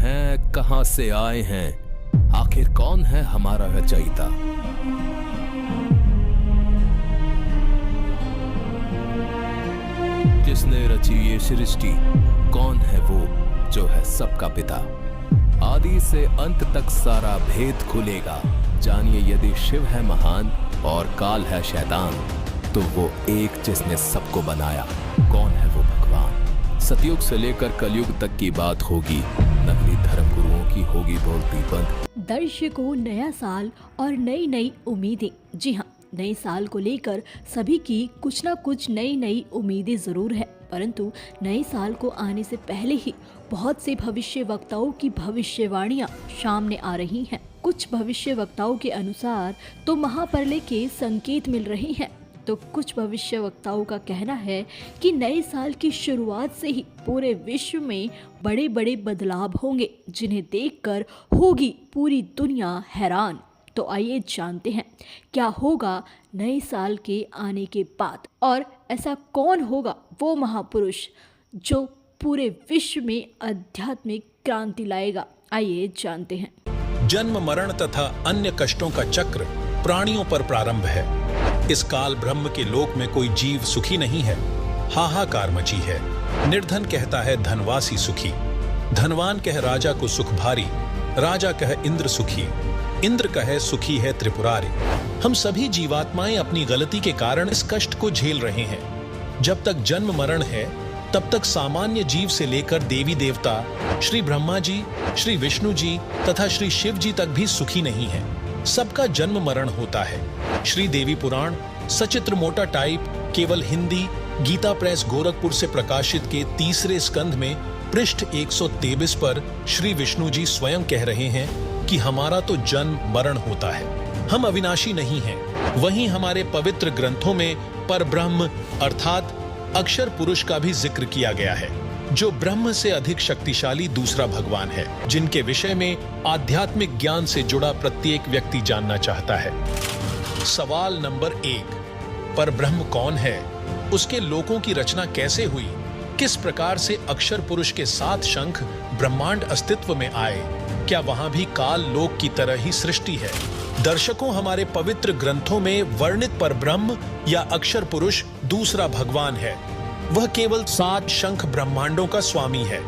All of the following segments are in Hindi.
हैं, कहां से आए हैं, आखिर कौन है हमारा रचयिता। जिसने रची ये सृष्टि, कौन है वो जो है सबका पिता। आदि से अंत तक सारा भेद खुलेगा। जानिए यदि शिव है महान और काल है शैतान, तो वो एक जिसने सबको बनाया, कौन है वो भगवान। सतयुग से लेकर कलयुग तक की बात होगी, नकली धर्म गुरुओं की होगी बोलती बंद। दर्शकों, नया साल और नई नई उम्मीदें। जी हाँ, नए साल को लेकर सभी की कुछ ना कुछ नई नई उम्मीदें जरूर है, परंतु नए साल को आने से पहले ही बहुत से भविष्य वक्ताओं की भविष्यवाणियां सामने आ रही हैं। कुछ भविष्य वक्ताओं के अनुसार तो महाप्रलय के संकेत मिल रहे हैं, तो कुछ भविष्य वक्ताओं का कहना है कि नए साल की शुरुआत से ही पूरे विश्व में बड़े बड़े बदलाव होंगे, जिन्हें देखकर होगी पूरी दुनिया हैरान। तो आइए जानते हैं क्या होगा नए साल के आने के बाद, और ऐसा कौन होगा वो महापुरुष जो पूरे विश्व में आध्यात्मिक क्रांति लाएगा। आइए जानते हैं। जन्म मरण तथा अन्य कष्टों का चक्र प्राणियों पर प्रारंभ है। इस काल ब्रह्म के लोक में कोई जीव सुखी नहीं है, हाहाकार मची है। निर्धन कहता है धनवासी सुखी, धनवान कह राजा को सुख भारी, राजा कह इंद्र सुखी, इंद्र कहे सुखी है त्रिपुरारी। हम सभी जीवात्माएं अपनी गलती के कारण इस कष्ट को झेल रहे हैं। जब तक जन्म मरण है, तब तक सामान्य जीव से लेकर देवी देवता, श्री ब्रह्मा जी, श्री विष्णु जी तथा श्री शिव जी तक भी सुखी नहीं है। सबका जन्म मरण होता है। श्री देवी पुराण सचित्र मोटा टाइप केवल हिंदी गीता प्रेस गोरखपुर से प्रकाशित के 3रे स्कंध में पृष्ठ 123 पर श्री विष्णु जी स्वयं कह रहे हैं कि हमारा तो जन्म मरण होता है, हम अविनाशी नहीं हैं। वहीं हमारे पवित्र ग्रंथों में परब्रह्म अर्थात अक्षर पुरुष का भी जिक्र किया गया है, जो ब्रह्म से अधिक शक्तिशाली दूसरा भगवान है, जिनके विषय में आध्यात्मिक ज्ञान से जुड़ा प्रत्येक व्यक्ति जानना चाहता है। सवाल नंबर 1, परब्रह्म कौन है? उसके लोकों की रचना कैसे हुई? किस प्रकार से अक्षर पुरुष के 7 शंख ब्रह्मांड अस्तित्व में आए? क्या वहां भी काल लोक की तरह ही सृष्टि है? दर्शकों, हमारे पवित्र ग्रंथों में वर्णित परब्रह्म या अक्षर पुरुष दूसरा भगवान है। वह केवल 7 शंख ब्रह्मांडों का स्वामी है।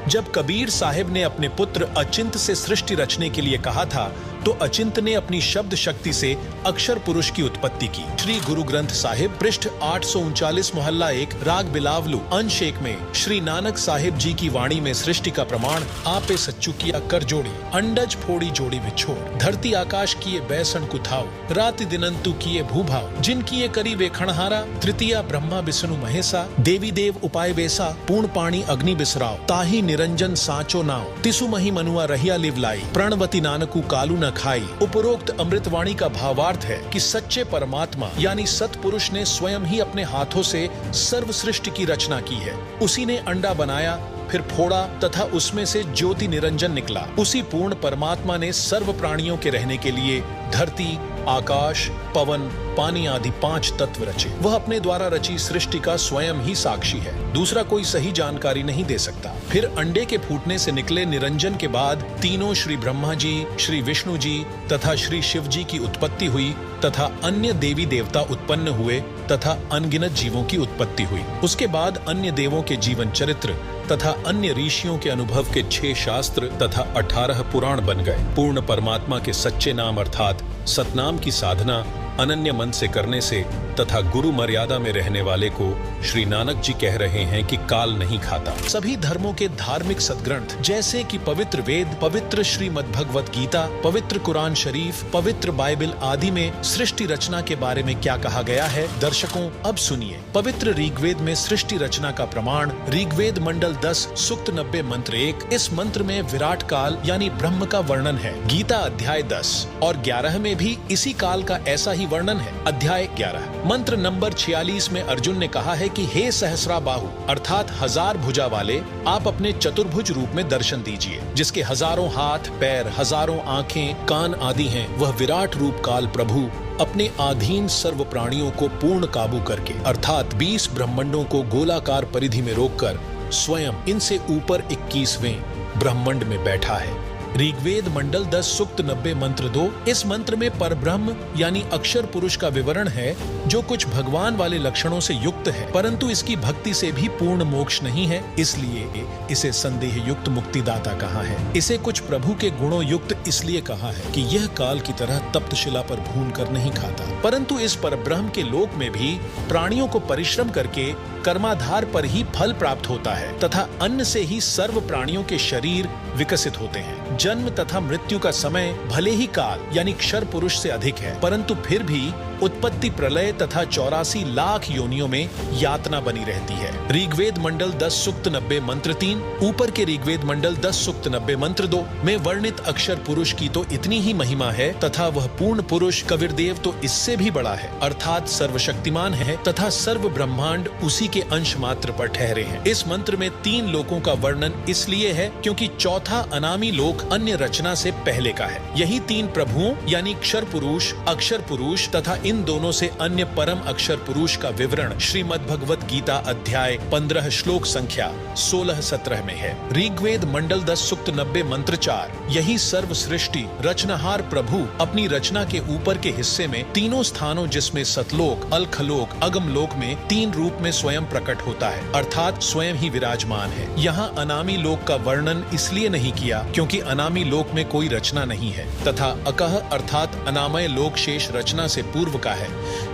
जब कबीर साहिब ने अपने पुत्र अचिंत से सृष्टि रचने के लिए कहा था, तो अचिंत ने अपनी शब्द शक्ति से अक्षर पुरुष की उत्पत्ति की। श्री गुरु ग्रंथ साहिब पृष्ठ 839 मोहल्ला 1 राग बिलावलू अंश 1 में श्री नानक साहिब जी की वाणी में सृष्टि का प्रमाण आपे सच्चू किया कर जोड़ी, अंडज फोड़ी जोड़ी बिछोड़, धरती आकाश किए बैसन कुथाओ, राति दिनंतु किए भूभाव, जिन किए करी वे खणहारा, तृतीया ब्रह्मा विष्णु महेशा, देवी देव उपाय वेसा, पूर्ण पाणी अग्नि बिसराव, ताही निरंजन साचो नाव, तिसु मही मनुआ रहिया लिवलाई, प्रणवती नानकू कालू न खाई। उपरोक्त अमृतवाणी का भावार्थ है कि सच्चे परमात्मा यानी सतपुरुष ने स्वयं ही अपने हाथों से सर्व सृष्टि की रचना की है। उसी ने अंडा बनाया, फिर फोड़ा तथा उसमें से ज्योति निरंजन निकला। उसी पूर्ण परमात्मा ने सर्व प्राणियों के रहने के लिए धरती, आकाश, पवन, पानी आदि 5 तत्व रचे। वह अपने द्वारा रची सृष्टि का स्वयं ही साक्षी है, दूसरा कोई सही जानकारी नहीं दे सकता। फिर अंडे के फूटने से निकले निरंजन के बाद तीनों श्री ब्रह्मा जी, श्री विष्णु जी तथा श्री शिव जी की उत्पत्ति हुई तथा अन्य देवी देवता उत्पन्न हुए तथा अनगिनत जीवों की उत्पत्ति हुई। उसके बाद अन्य देवों के जीवन चरित्र तथा अन्य ऋषियों के अनुभव के 6 शास्त्र तथा 18 पुराण बन गए। पूर्ण परमात्मा के सच्चे नाम अर्थात सतनाम की साधना अनन्य मन से करने से तथा गुरु मर्यादा में रहने वाले को श्री नानक जी कह रहे हैं कि काल नहीं खाता। सभी धर्मों के धार्मिक सदग्रंथ जैसे कि पवित्र वेद, पवित्र श्रीमद् भगवत गीता, पवित्र कुरान शरीफ, पवित्र बाइबल आदि में सृष्टि रचना के बारे में क्या कहा गया है, दर्शकों अब सुनिए। पवित्र ऋग्वेद में सृष्टि रचना का प्रमाण ऋग्वेद मंडल 10 सूक्त 90 मंत्र 1। इस मंत्र में विराट काल यानी ब्रह्म का वर्णन है। गीता अध्याय 10 और 11 में भी इसी काल का ऐसा ही वर्णन है। अध्याय 11 मंत्र नंबर 46 में अर्जुन ने कहा है कि हे सहस्रा बाहु अर्थात 1000 भुजा वाले, आप अपने चतुर्भुज रूप में दर्शन दीजिए। जिसके हजारों हाथ पैर, हजारों आंखें कान आदि हैं, वह विराट रूप काल प्रभु अपने अधीन सर्व प्राणियों को पूर्ण काबू करके अर्थात 20 ब्रह्मांडों को गोलाकार परिधि में रोककर स्वयं इनसे ऊपर 21वें ब्रह्मांड में बैठा है। ऋग्वेद मंडल 10 सूक्त 90 मंत्र 2। इस मंत्र में परब्रह्म यानी अक्षर पुरुष का विवरण है, जो कुछ भगवान वाले लक्षणों से युक्त है, परंतु इसकी भक्ति से भी पूर्ण मोक्ष नहीं है, इसलिए इसे संदेह युक्त मुक्तिदाता कहा है। इसे कुछ प्रभु के गुणों युक्त इसलिए कहा है कि यह काल की तरह तप्त शिला पर भून कर नहीं खाता, परंतु इस परब्रह्म के लोक में भी प्राणियों को परिश्रम करके कर्माधार पर ही फल प्राप्त होता है तथा अन्न से ही सर्व प्राणियों के शरीर विकसित होते हैं। जन्म तथा मृत्यु का समय भले ही काल यानी क्षर पुरुष से अधिक है, परंतु फिर भी उत्पत्ति प्रलय तथा 84 लाख योनियों में यातना बनी रहती है। ऋग्वेद मंडल 10 सूक्त 90 मंत्र 3। ऊपर के ऋग्वेद मंडल 10 सूक्त 90 मंत्र 2 में वर्णित अक्षर पुरुष की तो इतनी ही महिमा है तथा वह पूर्ण पुरुष कबीरदेव तो इससे भी बड़ा है, अर्थात सर्वशक्तिमान है तथा सर्व ब्रह्मांड उसी के अंश मात्र पर ठहरे हैं। इस मंत्र में 3 लोकों का वर्णन इसलिए है क्योंकि चौथा अनामी लोक अन्य रचना से पहले का है। यही 3 प्रभुओं यानी क्षर पुरुष, अक्षर पुरुष तथा इन दोनों से अन्य परम अक्षर पुरुष का विवरण श्रीमद् भगवत गीता अध्याय 15 श्लोक संख्या 16-17 में है। ऋग्वेद मंडल 10 सूक्त 90 मंत्र 4। यही सर्व सृष्टि रचनहार प्रभु अपनी रचना के ऊपर के हिस्से में तीनों स्थानों जिसमें सतलोक, अलखलोक, अगमलोक में 3 रूप में स्वयं प्रकट होता है, अर्थात स्वयं ही विराजमान है। यहाँ अनामी लोक का वर्णन इसलिए नहीं किया क्योंकि अनामी लोक में कोई रचना नहीं है तथा अकह अर्थात अनामय लोक शेष रचना से पूर्व का है।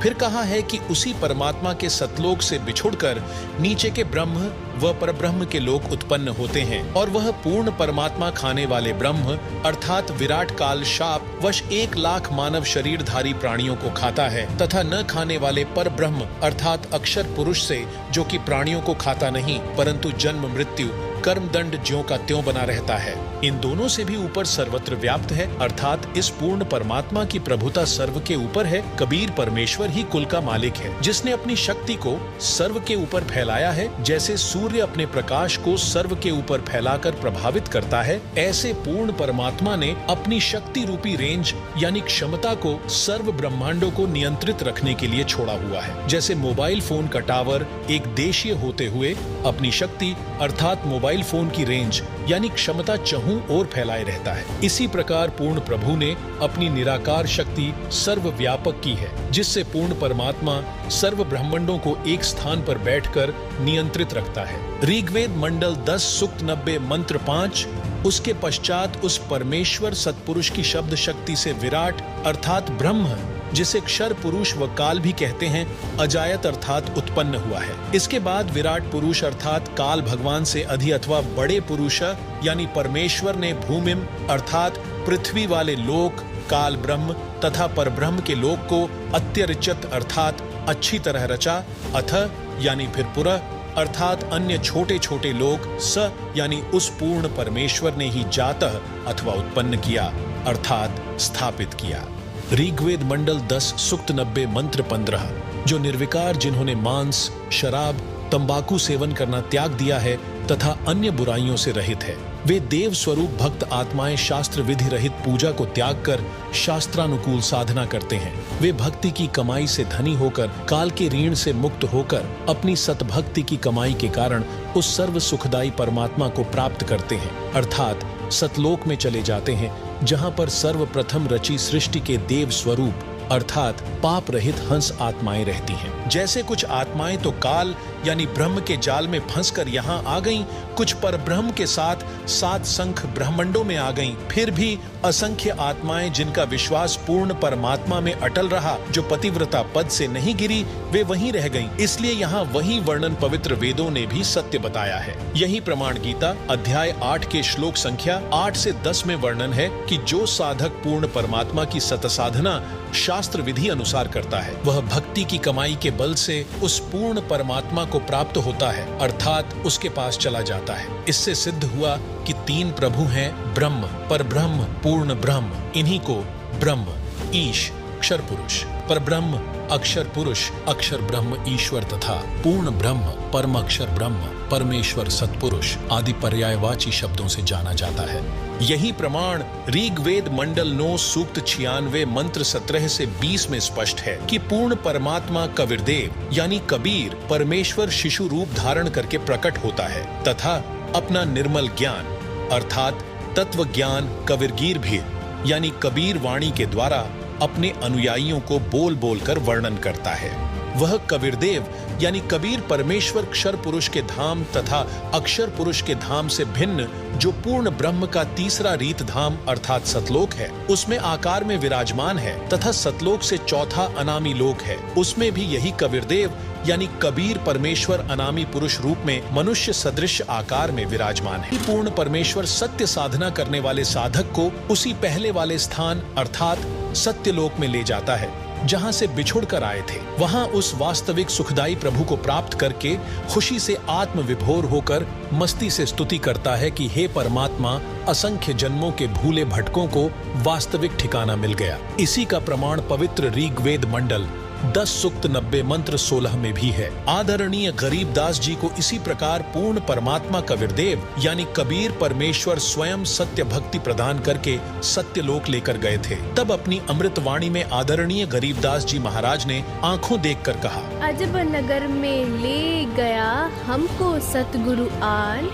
फिर कहा है कि उसी परमात्मा के सतलोक से बिछुड़कर नीचे के ब्रह्म व परब्रह्म के लोक उत्पन्न होते हैं और वह पूर्ण परमात्मा खाने वाले ब्रह्म अर्थात विराट काल शाप वश 1 लाख मानव शरीरधारी प्राणियों को खाता है तथा न खाने वाले पर ब्रह्म अर्थात अक्षर पुरुष से, जो कि प्राणियों को खाता नहीं परंतु जन्म मृत्यु कर्म दंड ज्यों का त्यों बना रहता है, इन दोनों से भी ऊपर सर्वत्र व्याप्त है, अर्थात इस पूर्ण परमात्मा की प्रभुता सर्व के ऊपर है। कबीर परमेश्वर ही कुल का मालिक है, जिसने अपनी शक्ति को सर्व के ऊपर फैलाया है। जैसे सूर्य अपने प्रकाश को सर्व के ऊपर फैलाकर प्रभावित करता है, ऐसे पूर्ण परमात्मा ने अपनी शक्ति रूपी रेंज यानी क्षमता को सर्व ब्रह्मांडों को नियंत्रित रखने के लिए छोड़ा हुआ है। जैसे मोबाइल फोन का टावर एक देशीय होते हुए अपनी शक्ति अर्थात मोबाइल फोन की रेंज यानी क्षमता चहुं ओर फैलाए रहता है, इसी प्रकार पूर्ण प्रभु ने अपनी निराकार शक्ति सर्वव्यापक की है, जिससे पूर्ण परमात्मा सर्व ब्रह्मांडों को एक स्थान पर बैठकर नियंत्रित रखता है। ऋग्वेद मंडल 10 सूक्त 90 मंत्र 5। उसके पश्चात उस परमेश्वर सतपुरुष की शब्द शक्ति से विराट अर्थात ब्रह्म, जिसे क्षर पुरुष व काल भी कहते हैं, अजायत अर्थात उत्पन्न हुआ है। इसके बाद विराट पुरुष अर्थात काल भगवान से अधि अथवा बड़े पुरुष यानी परमेश्वर ने भूमिम अर्थात पृथ्वी वाले लोक, काल ब्रह्म तथा परब्रह्म के लोक को अत्यरिचत अर्थात अच्छी तरह रचा, अथ यानी फिर पुरः अर्थात अन्य छोटे छोटे लोक, स यानी उस पूर्ण परमेश्वर ने ही जातः अथवा उत्पन्न किया अर्थात स्थापित किया। ऋग्वेद मंडल 10 सूक्त 90 मंत्र 15। जो निर्विकार, जिन्होंने मांस, शराब, तंबाकू सेवन करना त्याग दिया है तथा अन्य बुराइयों से रहित है, वे देव स्वरूप भक्त आत्माएं शास्त्र विधि रहित पूजा को त्याग कर शास्त्रानुकूल साधना करते हैं। वे भक्ति की कमाई से धनी होकर काल के ऋण से मुक्त होकर अपनी सतभक्ति की कमाई के कारण उस सर्व सुखदायी परमात्मा को प्राप्त करते हैं, अर्थात सतलोक में चले जाते हैं, जहां पर सर्वप्रथम रची सृष्टि के देव स्वरूप अर्थात पाप रहित हंस आत्माएं रहती हैं। जैसे कुछ आत्माएं तो काल यानी ब्रह्म के जाल में फंसकर यहाँ आ गईं, कुछ पर ब्रह्म के साथ 7 संख ब्रह्मांडों में आ गईं, फिर भी असंख्य आत्माएं जिनका विश्वास पूर्ण परमात्मा में अटल रहा, जो पतिव्रता पद से नहीं गिरी, वे वहीं रह गईं। इसलिए यहाँ वही वर्णन पवित्र वेदों ने भी सत्य बताया है। यही प्रमाण गीता अध्याय 8 के श्लोक संख्या 8 से 10 में वर्णन है कि जो साधक पूर्ण परमात्मा की सत साधना शास्त्र विधि अनुसार करता है, वह भक्ति की कमाई के बल से उस पूर्ण परमात्मा को प्राप्त होता है, अर्थात उसके पास चला जाता है। इससे सिद्ध हुआ कि 3 प्रभु हैं, ब्रह्म, परब्रह्म, पूर्ण ब्रह्म। इन्हीं को ब्रह्म, ईश, अक्षर पुरुष, परब्रह्म, अक्षर पुरुष, अक्षर ब्रह्म ईश्वर तथा पूर्ण ब्रह्म, परम अक्षर ब्रह्म, परमेश्वर सतपुरुष आदि पर्यायवाची शब्दों से जाना जाता है। यही प्रमाण ऋग्वेद मंडल 9 सूक्त 96 मंत्र 17 से 20 में स्पष्ट है कि पूर्ण परमात्मा कबीरदेव यानी कबीर परमेश्वर शिशु रूप धारण करके प्रकट होता है तथा अपना निर्मल ज्ञान अर्थात तत्व ज्ञान कबीरगीर भी यानी कबीर वाणी के द्वारा अपने अनुयायियों को बोल बोल कर वर्णन करता है। वह कबीरदेव यानी कबीर परमेश्वर क्षर पुरुष के धाम तथा अक्षर पुरुष के धाम से भिन्न जो पूर्ण ब्रह्म का तीसरा रीत धाम अर्थात सतलोक है, उसमें आकार में विराजमान है तथा सतलोक से चौथा अनामी लोक है, उसमें भी यही कबीरदेव यानी कबीर परमेश्वर अनामी पुरुष रूप में मनुष्य सदृश आकार में विराजमान है। पूर्ण परमेश्वर सत्य साधना करने वाले साधक को उसी पहले वाले स्थान अर्थात सत्यलोक में ले जाता है जहां से बिछुड़ कर आए थे। वहां उस वास्तविक सुखदायी प्रभु को प्राप्त करके खुशी से आत्म विभोर होकर मस्ती से स्तुति करता है कि हे परमात्मा, असंख्य जन्मों के भूले भटकों को वास्तविक ठिकाना मिल गया। इसी का प्रमाण पवित्र ऋग्वेद मंडल 10 सूक्त 90 मंत्र 16 में भी है। आदरणीय गरीबदास जी को इसी प्रकार पूर्ण परमात्मा कबीरदेव यानी कबीर परमेश्वर स्वयं सत्य भक्ति प्रदान करके सत्यलोक लेकर गए थे। तब अपनी अमृत वाणी में आदरणीय गरीबदास जी महाराज ने आंखों देखकर कहा, अजब नगर में ले गया हमको सतगुरु आन,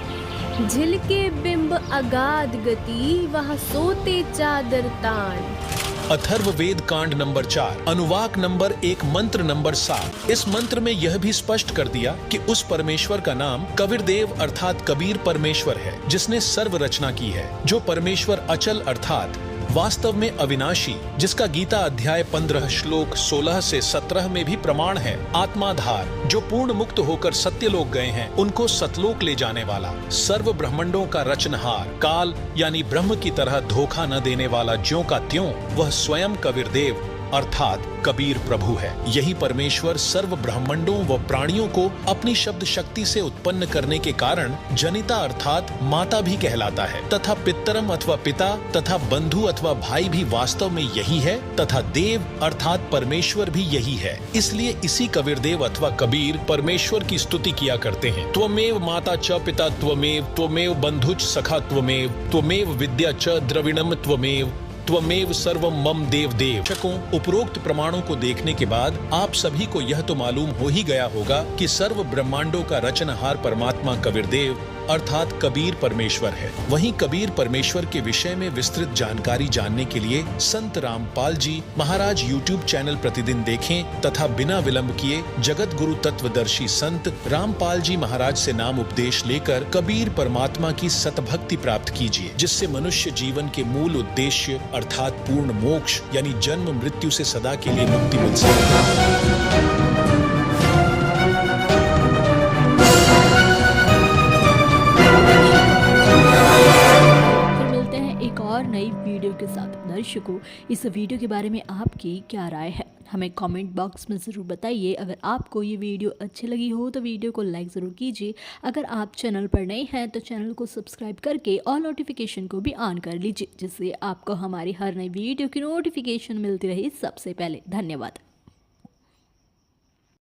झिलके बिंब अगाध गति वहाँ सोते चादर तान। अथर्ववेद कांड नंबर 4 अनुवाक नंबर 1 मंत्र नंबर 7। इस मंत्र में यह भी स्पष्ट कर दिया कि उस परमेश्वर का नाम कबीरदेव अर्थात कबीर परमेश्वर है जिसने सर्व रचना की है, जो परमेश्वर अचल अर्थात वास्तव में अविनाशी, जिसका गीता अध्याय 15 श्लोक 16 से 17 में भी प्रमाण है, आत्माधार, जो पूर्ण मुक्त होकर सत्यलोक गए हैं उनको सतलोक ले जाने वाला, सर्व ब्रह्मांडों का रचनहार, काल यानी ब्रह्म की तरह धोखा न देने वाला ज्यों का त्यों वह स्वयं कबीरदेव अर्थात कबीर प्रभु है। यही परमेश्वर सर्व ब्रह्मांडों व प्राणियों को अपनी शब्द शक्ति से उत्पन्न करने के कारण जनिता अर्थात माता भी कहलाता है तथा पितरम अथवा पिता तथा बंधु अथवा भाई भी वास्तव में यही है तथा देव अर्थात परमेश्वर भी यही है। इसलिए इसी कबीरदेव अथवा कबीर परमेश्वर की स्तुति किया करते हैं। त्वमेव माता च पिता त्वमेव बंधुच सखा त्वमेव विद्या च द्रविणम त्वमेव सर्वम मम देव देव। उपरोक्त प्रमाणों को देखने के बाद आप सभी को यह तो मालूम हो ही गया होगा कि सर्व ब्रह्मांडों का रचनहार परमात्मा कबीरदेव अर्थात कबीर परमेश्वर है। वहीं कबीर परमेश्वर के विषय में विस्तृत जानकारी जानने के लिए संत रामपाल जी महाराज YouTube चैनल प्रतिदिन देखें तथा बिना विलंब किए जगत गुरु तत्वदर्शी संत रामपाल जी महाराज से नाम उपदेश लेकर कबीर परमात्मा की सतभक्ति प्राप्त कीजिए, जिससे मनुष्य जीवन के मूल उद्देश्य अर्थात पूर्ण मोक्ष यानी जन्म मृत्यु से सदा के लिए मुक्ति मिल सके। और नई वीडियो के साथ। दर्शकों, इस वीडियो के बारे में आपकी क्या राय है, हमें कमेंट बॉक्स में ज़रूर बताइए। अगर आपको ये वीडियो अच्छी लगी हो तो वीडियो को लाइक ज़रूर कीजिए। अगर आप चैनल पर नए हैं तो चैनल को सब्सक्राइब करके ऑल नोटिफिकेशन को भी ऑन कर लीजिए, जिससे आपको हमारी हर नई वीडियो की नोटिफिकेशन मिलती रहे सबसे पहले। धन्यवाद।